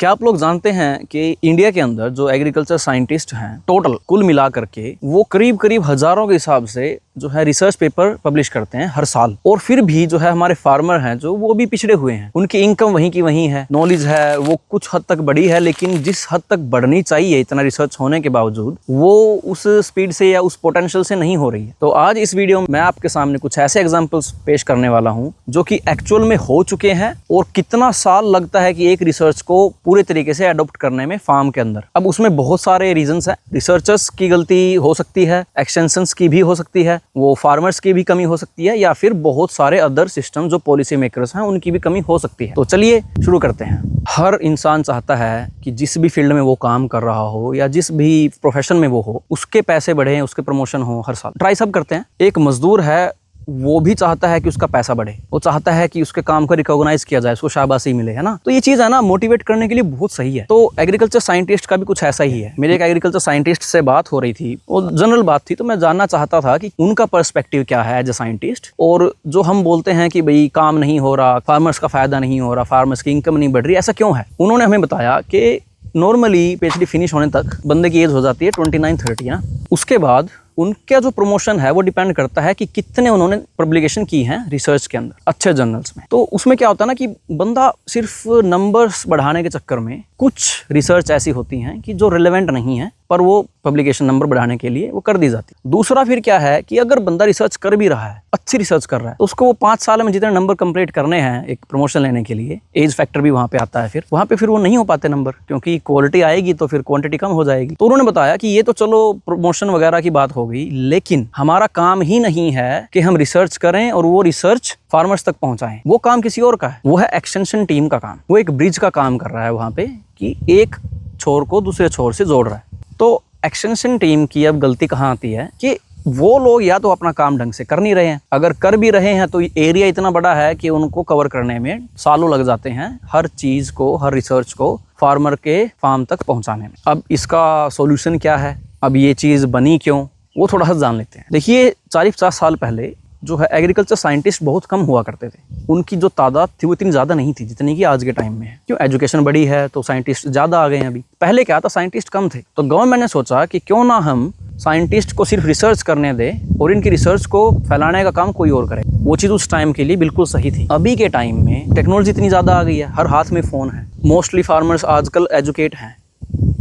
क्या आप लोग जानते हैं कि इंडिया के अंदर जो एग्रीकल्चर साइंटिस्ट हैं टोटल कुल मिला करके वो करीब करीब हजारों के हिसाब से जो है रिसर्च पेपर पब्लिश करते हैं हर साल। और फिर भी जो है हमारे फार्मर हैं जो वो भी पिछड़े हुए हैं, उनकी इनकम वहीं की वहीं है, नॉलेज है वो कुछ हद तक बढ़ी है, लेकिन जिस हद तक बढ़नी चाहिए इतना रिसर्च होने के बावजूद वो उस स्पीड से या उस पोटेंशियल से नहीं हो रही है। तो आज इस वीडियो में मैं आपके सामने कुछ ऐसे एग्जाम्पल्स पेश करने वाला हूँ जो कि एक्चुअल में हो चुके हैं और कितना साल लगता है कि एक रिसर्च को पूरे तरीके से अडॉप्ट करने में फार्म के अंदर। अब उसमें बहुत सारे रीजंस हैं, रिसर्चर्स की गलती हो सकती है, एक्सटेंशंस की भी हो सकती है, वो फार्मर्स की भी कमी हो सकती है, या फिर बहुत सारे अदर सिस्टम जो पॉलिसी मेकर्स हैं उनकी भी कमी हो सकती है। तो चलिए शुरू करते हैं। हर इंसान चाहता है कि जिस भी फील्ड में वो काम कर रहा हो या जिस भी प्रोफेशन में वो हो उसके पैसे बढ़े, उसके प्रमोशन हो, हर साल ट्राई सब करते हैं। एक मजदूर है वो भी चाहता है कि उसका पैसा बढ़े, वो चाहता है कि उसके काम को रिकॉग्नाइज किया जाए, उसको शाबाशी मिले, है ना। तो ये चीज है ना मोटिवेट करने के लिए बहुत सही है। तो एग्रीकल्चर साइंटिस्ट का भी कुछ ऐसा ही है। मेरे एक एग्रीकल्चर साइंटिस्ट से बात हो रही थी, वो जनरल बात थी, तो मैं जानना चाहता था कि उनका पर्सपेक्टिव क्या है एज ए साइंटिस्ट। और जो हम बोलते हैं कि भाई काम नहीं हो रहा, फार्मर्स का फायदा नहीं हो रहा, फार्मर्स की इनकम नहीं बढ़ रही, ऐसा क्यों है। उन्होंने हमें बताया कि नॉर्मली पीएचडी फिनिश होने तक बंदे की एज हो जाती है 29-30 ना। उसके बाद उनका जो प्रमोशन है वो डिपेंड करता है कि कितने उन्होंने पब्लिकेशन की हैं रिसर्च के अंदर, अच्छे जर्नल्स में। तो उसमें क्या होता है ना कि बंदा सिर्फ नंबर्स बढ़ाने के चक्कर में, कुछ रिसर्च ऐसी होती हैं कि जो रिलेवेंट नहीं है पर वो पब्लिकेशन नंबर बढ़ाने के लिए वो कर दी जाती है। दूसरा फिर क्या है कि अगर बंदा रिसर्च कर भी रहा है, अच्छी रिसर्च कर रहा है, तो उसको वो 5 साल में जितने नंबर कंप्लीट करने हैं एक प्रमोशन लेने के लिए, एज फैक्टर भी वहाँ पे आता है, फिर वहाँ पे फिर वो नहीं हो पाते नंबर, क्योंकि क्वालिटी आएगी तो फिर क्वांटिटी कम हो जाएगी। तो उन्होंने बताया कि ये तो चलो प्रमोशन वगैरह की बात हो गई, लेकिन हमारा काम ही नहीं है कि हम रिसर्च करें और वो रिसर्च फार्मर्स तक पहुंचाएं। वो काम किसी और का है, वो है एक्सटेंशन टीम का काम। वो एक ब्रिज का काम कर रहा है वहाँ पे कि एक छोर को दूसरे छोर से जोड़ रहा है। तो एक्सटेंशन टीम की अब गलती कहाँ आती है कि वो लोग या तो अपना काम ढंग से कर नहीं रहे हैं, अगर कर भी रहे हैं तो एरिया इतना बड़ा है कि उनको कवर करने में सालों लग जाते हैं, हर चीज़ को, हर रिसर्च को फार्मर के फार्म तक पहुंचाने में। अब इसका सॉल्यूशन क्या है, अब ये चीज़ बनी क्यों, वो थोड़ा सा जान लेते हैं। देखिए 40-50 साल पहले जो है एग्रीकल्चर साइंटिस्ट बहुत कम हुआ करते थे। उनकी जो तादाद थी वो इतनी ज़्यादा नहीं थी जितनी कि आज के टाइम में है। क्यों, एजुकेशन बढ़ी है तो साइंटिस्ट ज़्यादा आ गए हैं। अभी पहले क्या था, साइंटिस्ट कम थे, तो गवर्नमेंट ने सोचा कि क्यों ना हम साइंटिस्ट को सिर्फ रिसर्च करने दें और इनकी रिसर्च को फैलाने का काम कोई और करे। वो चीज़ उस टाइम के लिए बिल्कुल सही थी। अभी के टाइम में टेक्नोलॉजी इतनी ज़्यादा आ गई है, हर हाथ में फ़ोन है, मोस्टली फार्मर्स आजकल एजुकेट हैं,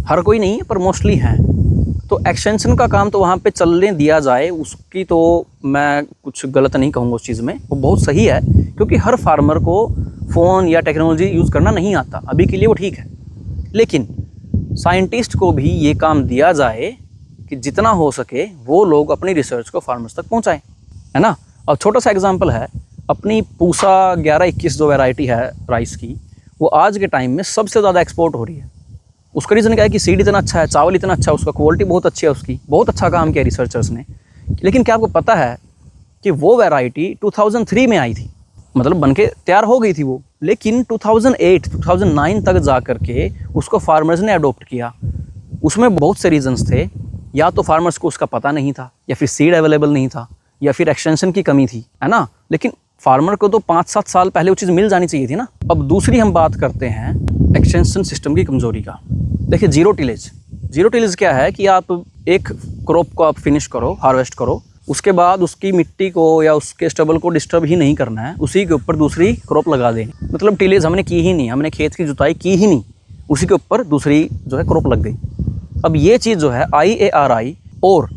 हर कोई नहीं है पर मोस्टली हैं। तो एक्सटेंशन का काम तो वहाँ पे चलने दिया जाए, उसकी तो मैं कुछ गलत नहीं कहूँगा उस चीज़ में, वो बहुत सही है, क्योंकि हर फार्मर को फ़ोन या टेक्नोलॉजी यूज़ करना नहीं आता, अभी के लिए वो ठीक है। लेकिन साइंटिस्ट को भी ये काम दिया जाए कि जितना हो सके वो लोग अपनी रिसर्च को फार्मर्स तक पहुँचाएँ, है ना। और छोटा सा एग्जाम्पल है, अपनी पूसा 11-21 जो वैरायटी है राइस की, वो आज के टाइम में सबसे ज़्यादा एक्सपोर्ट हो रही है। उसका रीज़न क्या है कि सीड इतना अच्छा है, चावल इतना अच्छा है, उसका क्वालिटी बहुत अच्छी है, उसकी बहुत अच्छा काम किया रिसर्चर्स ने। लेकिन क्या आपको पता है कि वो वैरायटी 2003 में आई थी, मतलब बनके तैयार हो गई थी वो, लेकिन 2008-2009 तक जा कर के उसको फार्मर्स ने अडोप्ट किया। उसमें बहुत से रीजंस थे, या तो फार्मर्स को उसका पता नहीं था, या फिर सीड अवेलेबल नहीं था, या फिर एक्सटेंशन की कमी थी, है ना। लेकिन फार्मर को तो 5-7 साल पहले वो चीज़ मिल जानी चाहिए थी ना। अब दूसरी हम बात करते हैं एक्सटेंशन सिस्टम की कमज़ोरी का। देखिए जीरो टिलेज, जीरो टिलेज क्या है कि आप एक क्रॉप को आप फिनिश करो, हार्वेस्ट करो, उसके बाद उसकी मिट्टी को या उसके स्टबल को डिस्टर्ब ही नहीं करना है, उसी के ऊपर दूसरी क्रॉप लगा देनी। मतलब टिलेज हमने की ही नहीं, हमने खेत की जुताई की ही नहीं, उसी के ऊपर दूसरी जो है क्रॉप लग गई। अब ये चीज़ जो है IARI और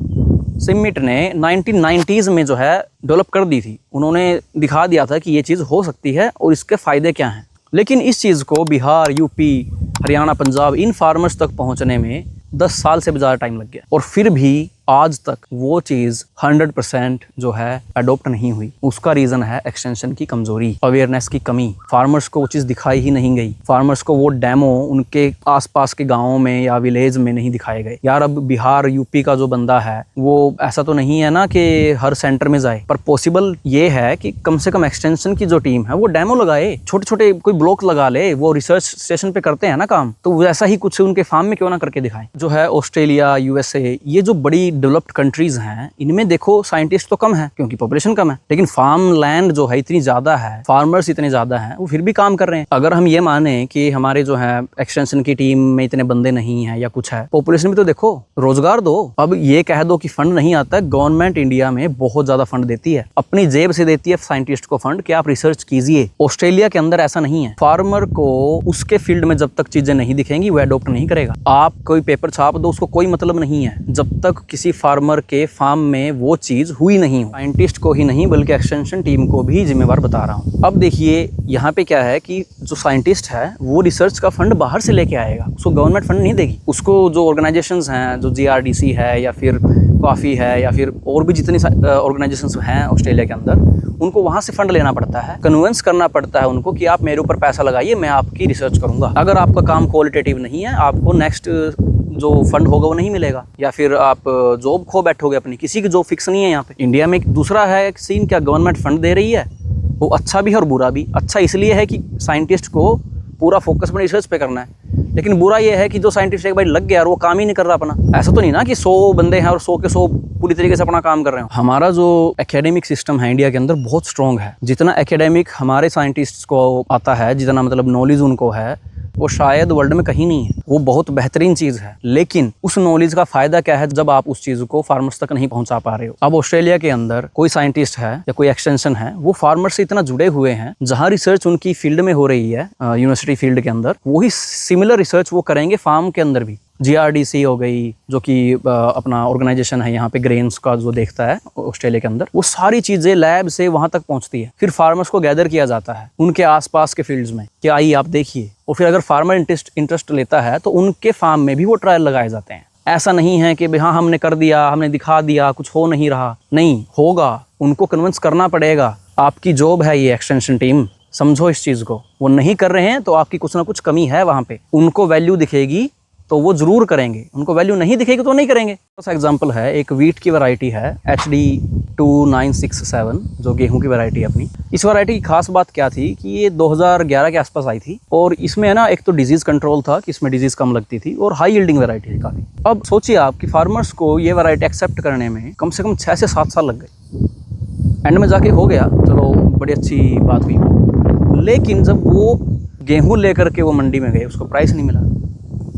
सिमिट ने 1990s में जो है डेवलप कर दी थी। उन्होंने दिखा दिया था कि ये चीज़ हो सकती है और इसके फ़ायदे क्या हैं। लेकिन इस चीज़ को बिहार, यूपी, हरियाणा, पंजाब इन फार्मर्स तक पहुंचने में 10 साल से भी ज़्यादा टाइम लग गया, और फिर भी आज तक वो चीज़ 100% जो है अडोप्ट नहीं हुई। उसका रीज़न है एक्सटेंशन की कमज़ोरी, अवेयरनेस की कमी। फार्मर्स को वो चीज़ दिखाई ही नहीं गई, फार्मर्स को वो डेमो उनके आसपास के गाँवों में या विलेज में नहीं दिखाए गए। यार अब बिहार, यूपी का जो बंदा है वो ऐसा तो नहीं है ना कि हर सेंटर में जाए, पर पॉसिबल ये है कि कम से कम एक्सटेंशन की जो टीम है वो डेमो लगाए, छोटे छोटे कोई ब्लॉक लगा ले, वो रिसर्च स्टेशन पे करते हैं ना काम, तो वैसा ही कुछ उनके फार्म में क्यों ना करके दिखाएं। जो है ऑस्ट्रेलिया, USA, ये जो बड़ी डेवलप्ड कंट्रीज हैं इनमें देखो साइंटिस्ट तो कम है क्योंकि पॉपुलेशन कम है, लेकिन फार्म लैंड जो है इतनी ज़्यादा है, फार्मर्स इतने ज़्यादा हैं, वो फिर भी काम कर रहे हैं। अगर हम ये माने कि हमारे जो है एक्सटेंशन की टीम में इतने बंदे नहीं हैं या कुछ है, पॉपुलेशन भी तो देखो, रोजगार दो। अब ये कह दो कि फंड नहीं आता है, गवर्नमेंट इंडिया में बहुत ज़्यादा फंड देती है, अपनी जेब से देती है साइंटिस्ट को फंड कि आप रिसर्च कीजिए। ऑस्ट्रेलिया के अंदर ऐसा नहीं है। फार्मर को उसके फील्ड में जब तक चीजें नहीं दिखेंगी वो एडॉप्ट नहीं करेगा। आप कोई पेपर छाप दो, उसको कोई मतलब नहीं है जब तक किसी फार्मर के फार्म में वो चीज हुई नहीं हो। साइंटिस्ट को ही नहीं बल्कि एक्सटेंशन टीम को भी जिम्मेवार बता रहा हूँ। अब देखिए यहाँ पे क्या है कि जो साइंटिस्ट है वो रिसर्च का फंड बाहर से लेके आएगा, उसको गवर्नमेंट फंड नहीं देगी। उसको जो ऑर्गेनाइजेशंस हैं, जो GRDC है या फिर काफ़ी है या फिर और भी जितनी ऑर्गेनाइजेशंस हैं ऑस्ट्रेलिया के अंदर, उनको वहाँ से फंड लेना पड़ता है, कन्विंस करना पड़ता है उनको कि आप मेरे ऊपर पैसा लगाइए, मैं आपकी रिसर्च करूँगा। अगर आपका काम क्वालिटेटिव नहीं है, आपको नेक्स्ट जो फंड होगा वो नहीं मिलेगा, या फिर आप जॉब खो बैठोगे अपनी। किसी की जॉब फिक्स नहीं है यहाँ पे। इंडिया में दूसरा है एक सीन, क्या गवर्नमेंट फंड दे रही है, वो अच्छा भी है और बुरा भी। अच्छा इसलिए है कि साइंटिस्ट को पूरा फोकस अपनी रिसर्च पे करना है, लेकिन बुरा ये है कि जो साइंटिस्ट एक बार लग गया और वो काम ही नहीं कर रहा अपना। ऐसा तो नहीं ना कि 100 बंदे हैं और 100 के 100 पूरी तरीके से अपना काम कर रहे हो। हमारा जो एकेडमिक सिस्टम है इंडिया के अंदर बहुत स्ट्रॉन्ग है। जितना एकेडमिक हमारे साइंटिस्ट्स को आता है, जितना मतलब नॉलेज उनको है, वो शायद वर्ल्ड में कहीं नहीं है। वो बहुत बेहतरीन चीज़ है, लेकिन उस नॉलेज का फायदा क्या है जब आप उस चीज़ को फार्मर्स तक नहीं पहुंचा पा रहे हो। अब ऑस्ट्रेलिया के अंदर कोई साइंटिस्ट है या कोई एक्सटेंशन है, वो फार्मर से इतना जुड़े हुए हैं, जहां रिसर्च उनकी फील्ड में हो रही है यूनिवर्सिटी फील्ड के अंदर, वही सिमिलर रिसर्च वो करेंगे फार्म के अंदर भी। GRDC हो गई, जो कि अपना ऑर्गेनाइजेशन है यहाँ पे ग्रेन्स का जो देखता है ऑस्ट्रेलिया के अंदर, वो सारी चीज़ें लैब से वहाँ तक पहुँचती है। फिर फार्मर्स को गैदर किया जाता है उनके आसपास के फील्ड्स में कि आइए आप देखिए, और फिर अगर फार्मर इंटरेस्ट लेता है तो उनके फार्म में भी वो ट्रायल लगाए जाते हैं। ऐसा नहीं है कि हाँ हमने कर दिया, हमने दिखा दिया, कुछ हो नहीं रहा। नहीं होगा, उनको कन्विंस करना पड़ेगा। आपकी जॉब है ये एक्सटेंशन टीम, समझो इस चीज़ को। वो नहीं कर रहे हैं तो आपकी कुछ ना कुछ कमी है वहाँ पे। उनको वैल्यू दिखेगी तो वो जरूर करेंगे, उनको वैल्यू नहीं दिखेगी तो नहीं करेंगे। ऐसा एग्जांपल है, एक वीट की वैरायटी है HD 2967, जो गेहूं की वैरायटी है अपनी। इस वैरायटी की खास बात क्या थी कि ये 2011 के आसपास आई थी, और इसमें है ना एक तो डिजीज़ कंट्रोल था कि इसमें डिजीज़ कम लगती थी, और हाई यील्डिंग वैरायटी थी काफ़ी। अब सोचिए आप कि फार्मर्स को ये वैरायटी एक्सेप्ट करने में कम से कम 6 से 7 साल लग गए। एंड में जाके हो गया, चलो बड़ी अच्छी बात हुई। लेकिन जब वो गेहूँ लेकर के वो मंडी में गए, उसको प्राइस नहीं मिला।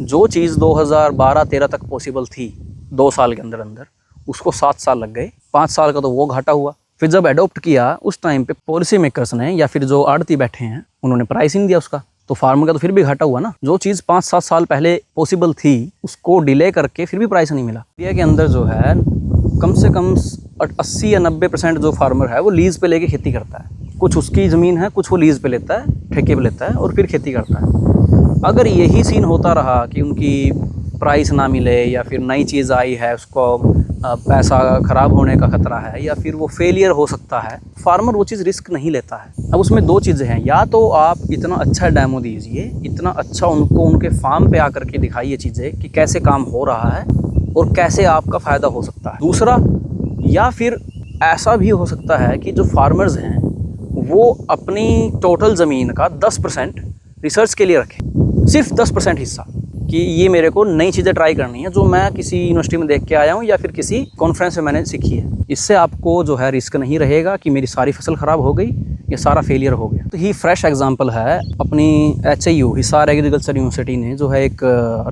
जो चीज़ 2012-13 तक पॉसिबल थी 2 साल के अंदर अंदर, उसको 7 साल लग गए। 5 साल का तो वो घाटा हुआ। फिर जब अडॉप्ट किया उस टाइम पे पॉलिसी मेकर्स ने या फिर जो आड़ती बैठे हैं, उन्होंने प्राइस ही नहीं दिया उसका, तो फार्मर का तो फिर भी घाटा हुआ ना। जो चीज़ 5-7 साल पहले पॉसिबल थी उसको डिले करके फिर भी प्राइस नहीं मिला। इंडिया के अंदर जो है कम से कम 80 या 90% जो फार्मर है वो लीज़ पे लेके खेती करता है। कुछ उसकी ज़मीन है, कुछ वो लीज़ पे लेता है, ठेके पे लेता है और फिर खेती करता है। अगर यही सीन होता रहा कि उनकी प्राइस ना मिले या फिर नई चीज़ आई है उसको पैसा ख़राब होने का ख़तरा है या फिर वो फेलियर हो सकता है, फार्मर वो चीज़ रिस्क नहीं लेता है। अब उसमें 2 चीज़ें हैं, या तो आप इतना अच्छा डेमो दीजिए, इतना अच्छा उनको उनके फार्म पे आकर के दिखाइए चीज़ें कि कैसे काम हो रहा है और कैसे आपका फ़ायदा हो सकता है। दूसरा, या फिर ऐसा भी हो सकता है कि जो फार्मर्स हैं वो अपनी टोटल ज़मीन का 10% रिसर्च के लिए रखें, सिर्फ 10% हिस्सा, कि ये मेरे को नई चीज़ें ट्राई करनी है जो मैं किसी यूनिवर्सिटी में देख के आया हूँ या फिर किसी कॉन्फ्रेंस में मैंने सीखी है। इससे आपको जो है रिस्क नहीं रहेगा कि मेरी सारी फसल ख़राब हो गई या सारा फेलियर हो गया। तो ही फ्रेश एग्जांपल है अपनी HIU हिसार एग्रीकल्चर यूनिवर्सिटी ने जो है एक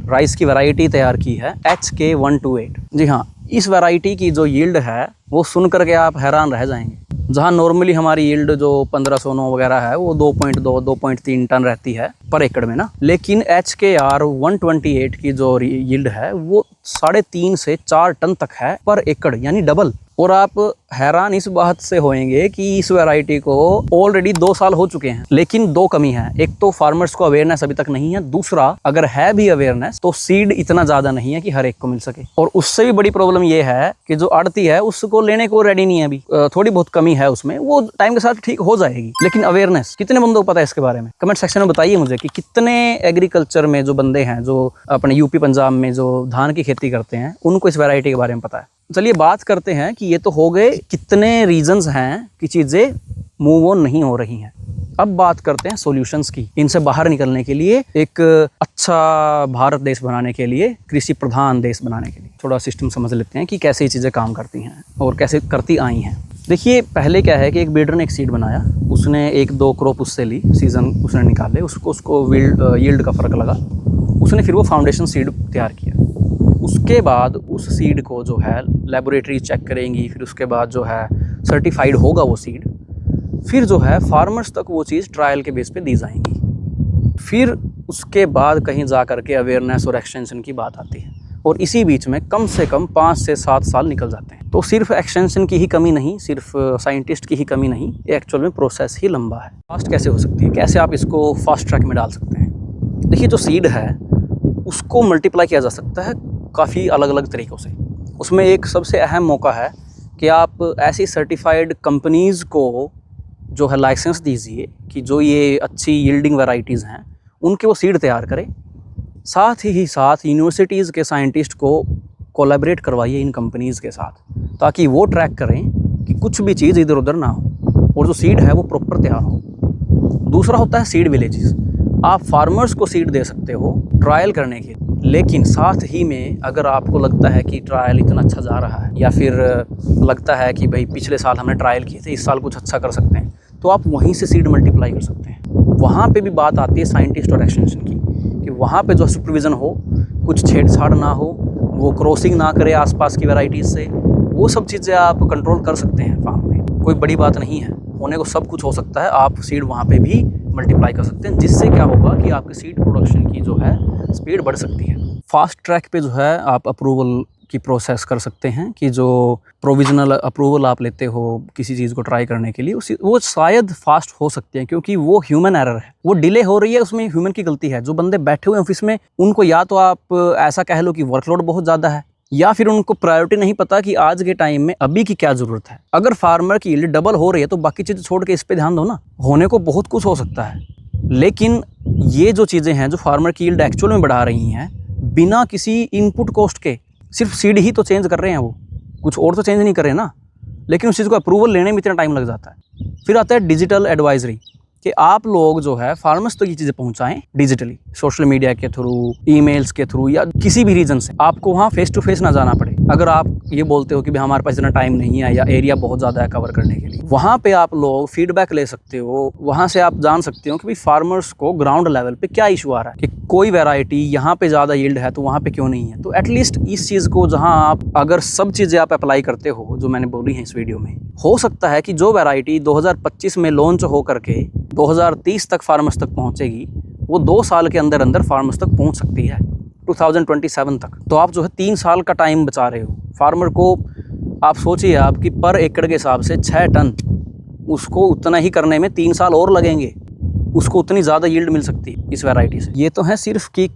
राइस की वैरायटी तैयार की है HK 128। जी हाँ, इस वैरायटी की जो यील्ड है वो सुन करके आप हैरान रह जाएंगे। जहाँ नॉर्मली हमारी यील्ड जो 1509 वगैरह है वो 2.2-2.3 टन रहती है पर एकड़ में ना, लेकिन HKR 128 की जो यील्ड है वो 3.5 से 4 टन तक है पर एकड़, यानी डबल। और आप हैरान इस बात से होंगे कि इस वैरायटी को ऑलरेडी 2 साल हो चुके हैं, लेकिन 2 कमी है। एक तो फार्मर्स को अवेयरनेस अभी तक नहीं है, दूसरा अगर है भी अवेयरनेस तो सीड इतना ज़्यादा नहीं है कि हर एक को मिल सके। और उससे भी बड़ी प्रॉब्लम ये है कि जो आड़ती है उसको लेने को रेडी नहीं है अभी, थोड़ी बहुत कमी है उसमें, वो टाइम के साथ ठीक हो जाएगी। लेकिन अवेयरनेस कितने बंदों को पता है इसके बारे में? कमेंट सेक्शन में बताइए मुझे कि कितने एग्रीकल्चर में जो बंदे हैं जो अपने यूपी पंजाब में जो धान की खेती करते हैं उनको इस वैरायटी के बारे में पता है। चलिए बात करते हैं कि ये तो हो गए कितने रीजंस हैं कि चीज़ें मूव ऑन नहीं हो रही हैं। अब बात करते हैं सॉल्यूशंस की। इनसे बाहर निकलने के लिए, एक अच्छा भारत देश बनाने के लिए, कृषि प्रधान देश बनाने के लिए थोड़ा सिस्टम समझ लेते हैं कि कैसे ये चीज़ें काम करती हैं और कैसे करती आई हैं। देखिए, पहले क्या है कि एक ब्रीडर ने एक सीड बनाया, उसने 1-2 क्रॉप उससे ली, सीज़न उसने निकाले, उसको यील्ड का फ़र्क लगा, उसने फिर वो फाउंडेशन सीड तैयार किया। उसके बाद उस सीड को जो है लेबोरेटरी चेक करेंगी, फिर उसके बाद जो है सर्टिफाइड होगा वो सीड, फिर जो है फार्मर्स तक वो चीज़ ट्रायल के बेस पे दी जाएंगी। फिर उसके बाद कहीं जा कर के अवेयरनेस और एक्सटेंशन की बात आती है, और इसी बीच में कम से कम 5 से 7 साल निकल जाते हैं। तो सिर्फ एक्सटेंशन की ही कमी नहीं, सिर्फ साइंटिस्ट की ही कमी नहीं, एक्चुअल में प्रोसेस ही लंबा है। फास्ट कैसे हो सकती है, कैसे आप इसको फास्ट ट्रैक में डाल सकते हैं? देखिए, जो सीड है उसको मल्टीप्लाई किया जा सकता है काफ़ी अलग अलग तरीक़ों से। उसमें एक सबसे अहम मौका है कि आप ऐसी सर्टिफाइड कंपनीज़ को जो है लाइसेंस दीजिए कि जो ये अच्छी यील्डिंग वैराइटीज़ हैं उनके वो सीड तैयार करें। साथ ही साथ यूनिवर्सिटीज़ के साइंटिस्ट को कोलैबोरेट करवाइए इन कंपनीज़ के साथ, ताकि वो ट्रैक करें कि कुछ भी चीज़ इधर उधर ना हो और जो सीड है वो प्रॉपर तैयार हो। दूसरा होता है सीड विलेजेस। आप फार्मर्स को सीड दे सकते हो ट्रायल करने के, लेकिन साथ ही में अगर आपको लगता है कि ट्रायल इतना अच्छा जा रहा है, या फिर लगता है कि भाई पिछले साल हमने ट्रायल किए थे, इस साल कुछ अच्छा कर सकते हैं, तो आप वहीं से सीड मल्टीप्लाई कर सकते हैं। वहाँ पे भी बात आती है साइंटिस्ट और एक्सटेंशन की, कि वहाँ पे जो सुपरविज़न हो, कुछ छेड़छाड़ ना हो, वो क्रॉसिंग ना करे आसपास की वैराइटीज़ से, वो सब चीज़ें आप कंट्रोल कर सकते हैं फार्म में। कोई बड़ी बात नहीं है, होने को सब कुछ हो सकता है। आप सीड वहाँ पे भी मल्टीप्लाई कर सकते हैं, जिससे क्या होगा कि आपकी सीड प्रोडक्शन की जो है स्पीड बढ़ सकती है। फास्ट ट्रैक पे जो है आप अप्रूवल की प्रोसेस कर सकते हैं, कि जो प्रोविजनल अप्रूवल आप लेते हो किसी चीज़ को ट्राई करने के लिए, वो शायद फास्ट हो सकते हैं, क्योंकि वो ह्यूमन एरर है, वो डिले हो रही है, उसमें ह्यूमन की गलती है। जो बंदे बैठे हुए ऑफिस में, उनको या तो आप ऐसा कह लो कि वर्कलोड बहुत ज़्यादा है, या फिर उनको प्रायोरिटी नहीं पता कि आज के टाइम में अभी की क्या ज़रूरत है। अगर फार्मर की यील्ड डबल हो रही है तो बाकी चीज़ें छोड़ के इस पे ध्यान दो ना। होने को बहुत कुछ हो सकता है, लेकिन ये जो चीज़ें हैं जो फार्मर की यील्ड एक्चुअल में बढ़ा रही हैं बिना किसी इनपुट कॉस्ट के, सिर्फ सीड ही तो चेंज कर रहे हैं, वो कुछ और तो चेंज नहीं कर रहे ना, लेकिन उस चीज़ को अप्रूवल लेने में इतना टाइम लग जाता है। फिर आता है डिजिटल एडवाइजरी, कि आप लोग जो है फार्मर्स तक ये चीज़ें पहुंचाएं डिजिटली, सोशल मीडिया के थ्रू, ईमेल्स के थ्रू, या किसी भी रीजन से। आपको वहाँ फेस टू फेस ना जाना पड़े। अगर आप ये बोलते हो कि भाई हमारे पास इतना टाइम नहीं है या एरिया बहुत ज़्यादा है कवर करने के लिए, वहाँ पे आप लोग फीडबैक ले सकते हो। वहाँ से आप जान सकते हो कि भाई फार्मर्स को ग्राउंड लेवल पे क्या इशू आ रहा है, कि कोई वैरायटी यहाँ पे ज़्यादा यील्ड है तो वहाँ पे क्यों नहीं है। तो एटलीस्ट इस चीज़ को, जहाँ आप अगर सब चीज़ें आप अप्लाई करते हो जो मैंने बोली हैं इस वीडियो में, हो सकता है कि जो वैरायटी 2025 में लॉन्च हो करके 2030 तक फार्मर्स तक पहुँचेगी, वो 2 साल के अंदर अंदर फार्मर्स तक पहुँच सकती है, 2027 तक। तो आप जो है 3 साल का टाइम बचा रहे हो फार्मर को। आप सोचिए, आपकी पर एकड़ के हिसाब से 6 टन, उसको उतना ही करने में 3 साल और लगेंगे, उसको उतनी ज़्यादा यील्ड मिल सकती है इस वैरायटी से। ये तो है सिर्फ की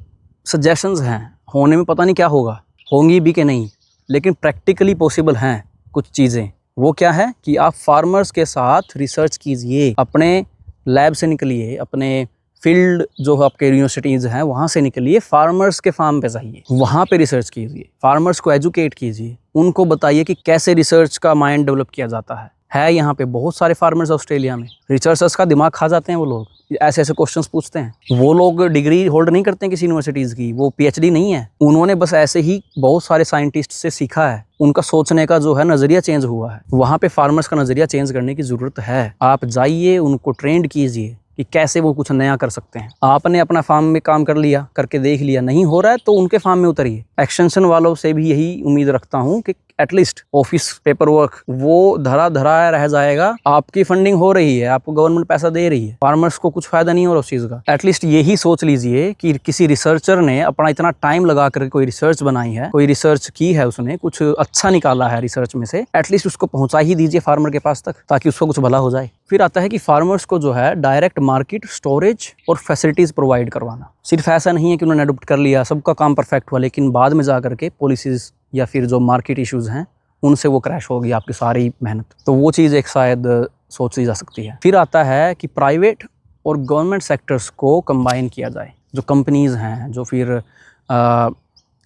सजेशंस हैं, होने में पता नहीं क्या होगा, होंगी भी कि नहीं, लेकिन प्रैक्टिकली पॉसिबल हैं कुछ चीज़ें। वो क्या है कि आप फार्मर्स के साथ रिसर्च कीजिए, अपने लैब से निकलिए, अपने फील्ड जो आपके यूनिवर्सिटीज़ हैं वहाँ से निकलिए, फार्मर्स के फार्म पे जाइए, वहाँ पे रिसर्च कीजिए, फार्मर्स को एजुकेट कीजिए, उनको बताइए कि कैसे रिसर्च का माइंड डेवलप किया जाता है। यहाँ पे बहुत सारे फार्मर्स ऑस्ट्रेलिया में, रिसर्चर्स का दिमाग खा जाते हैं वो लोग, ऐसे ऐसे क्वेश्चंस पूछते हैं। वो लोग डिग्री होल्ड नहीं करते हैं किसी यूनिवर्सिटीज़ की, वो पीएचडी नहीं है, उन्होंने बस ऐसे ही बहुत सारे साइंटिस्ट से सीखा है, उनका सोचने का जो है नज़रिया चेंज हुआ है। वहाँ पे फार्मर्स का नज़रिया चेंज करने की ज़रूरत है। आप जाइए, उनको ट्रेंड कीजिए कि कैसे वो कुछ नया कर सकते हैं। आपने अपना फार्म में काम कर लिया, करके देख लिया, नहीं हो रहा है तो उनके फार्म में उतरिए। एक्सटेंशन वालों से भी यही उम्मीद रखता हूँ कि एटलीस्ट ऑफिस पेपर वर्क वो धरा धरा रह जाएगा। आपकी फंडिंग हो रही है, आपको गवर्नमेंट पैसा दे रही है, फार्मर्स को कुछ फायदा नहीं हो रहा उस चीज़ का। एटलीस्ट यही सोच लीजिए कि किसी रिसर्चर ने अपना इतना टाइम लगा कर कोई रिसर्च बनाई है, कोई रिसर्च की है, उसने कुछ अच्छा निकाला है रिसर्च में से, एटलीस्ट उसको पहुंचा ही दीजिए फार्मर के पास तक, ताकि उसको कुछ भला हो जाए। फिर आता है कि फार्मर्स को जो है डायरेक्ट मार्केट, स्टोरेज और फैसिलिटीज़ प्रोवाइड करवाना। सिर्फ ऐसा नहीं है कि उन्होंने अडोप्ट कर लिया, सबका काम परफेक्ट हुआ, लेकिन बाद में जा करके पॉलिसीज़ या फिर जो मार्केट इश्यूज़ हैं उनसे वो क्रैश होगी आपकी सारी मेहनत। तो वो चीज़ एक शायद सोच ली जा सकती है। फिर आता है कि प्राइवेट और गवर्नमेंट सेक्टर्स को कंबाइन किया जाए। जो कंपनीज़ हैं, जो फिर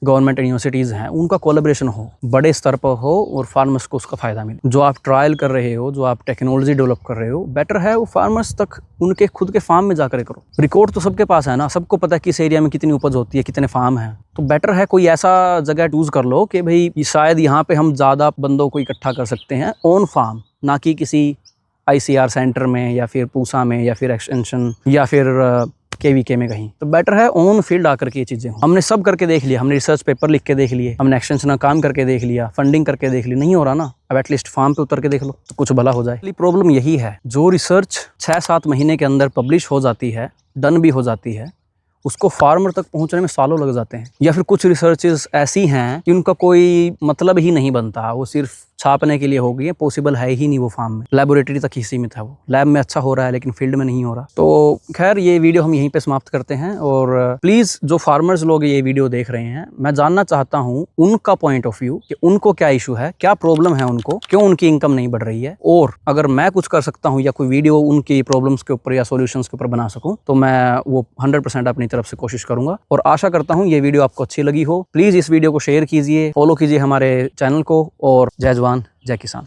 गवर्नमेंट यूनिवर्सिटीज़ हैं उनका कोलैबोरेशन हो, बड़े स्तर पर हो और फार्मर्स को उसका फ़ायदा मिले। जो आप ट्रायल कर रहे हो, जो आप टेक्नोलॉजी डेवलप कर रहे हो, बेटर है वो फार्मर्स तक उनके खुद के फार्म में जाकर करो। रिकॉर्ड तो सबके पास है ना, सबको पता है किस एरिया में कितनी उपज होती है, कितने फार्म हैं। तो बेटर है कोई ऐसा जगह चूज़ कर लो कि भाई शायद यहाँ पे हम ज़्यादा बंदों को इकट्ठा कर सकते हैं ऑन फार्म, ना कि किसी ICR सेंटर में या फिर पूसा में या फिर एक्सटेंशन या फिर KVK में कहीं। तो बेटर है ऑन फील्ड आकर के ये चीज़ें हों। हमने सब करके देख लिया, हमने रिसर्च पेपर लिख के देख लिए, हमने एक्सटेंशन का काम करके देख लिया, फंडिंग करके देख ली, नहीं हो रहा ना, अब एटलीस्ट फार्म पे उतर के देख लो तो कुछ भला हो जाए। प्रॉब्लम यही है, जो रिसर्च 6-7 महीने के अंदर पब्लिश हो जाती है, डन भी हो जाती है, उसको फार्मर तक पहुंचने में सालों लग जाते हैं। या फिर कुछ रिसर्चेस ऐसी हैं कि उनका कोई मतलब ही नहीं बनता, वो सिर्फ छापने के लिए हो गई है, पॉसिबल है ही नहीं वो फार्म में, लेबोरेटरी तक ही सीमित है। वो लैब में अच्छा हो रहा है लेकिन फील्ड में नहीं हो रहा। तो खैर ये वीडियो हम यहीं पे समाप्त करते हैं। और प्लीज़ जो फार्मर्स लोग ये वीडियो देख रहे हैं, मैं जानना चाहता हूँ उनका पॉइंट ऑफ व्यू कि उनको क्या इशू है, क्या प्रॉब्लम है उनको, क्यों उनकी इनकम नहीं बढ़ रही है। और अगर मैं कुछ कर सकता हूँ या कोई वीडियो उनकी प्रॉब्लम्स के ऊपर या सॉल्यूशंस के ऊपर बना सकूँ तो मैं वो 100% अपनी तरफ से कोशिश करूँगा। और आशा करता हूँ ये वीडियो आपको अच्छी लगी हो। प्लीज़ इस वीडियो को शेयर कीजिए, फॉलो कीजिए हमारे चैनल को। और जय जवान जय किसान।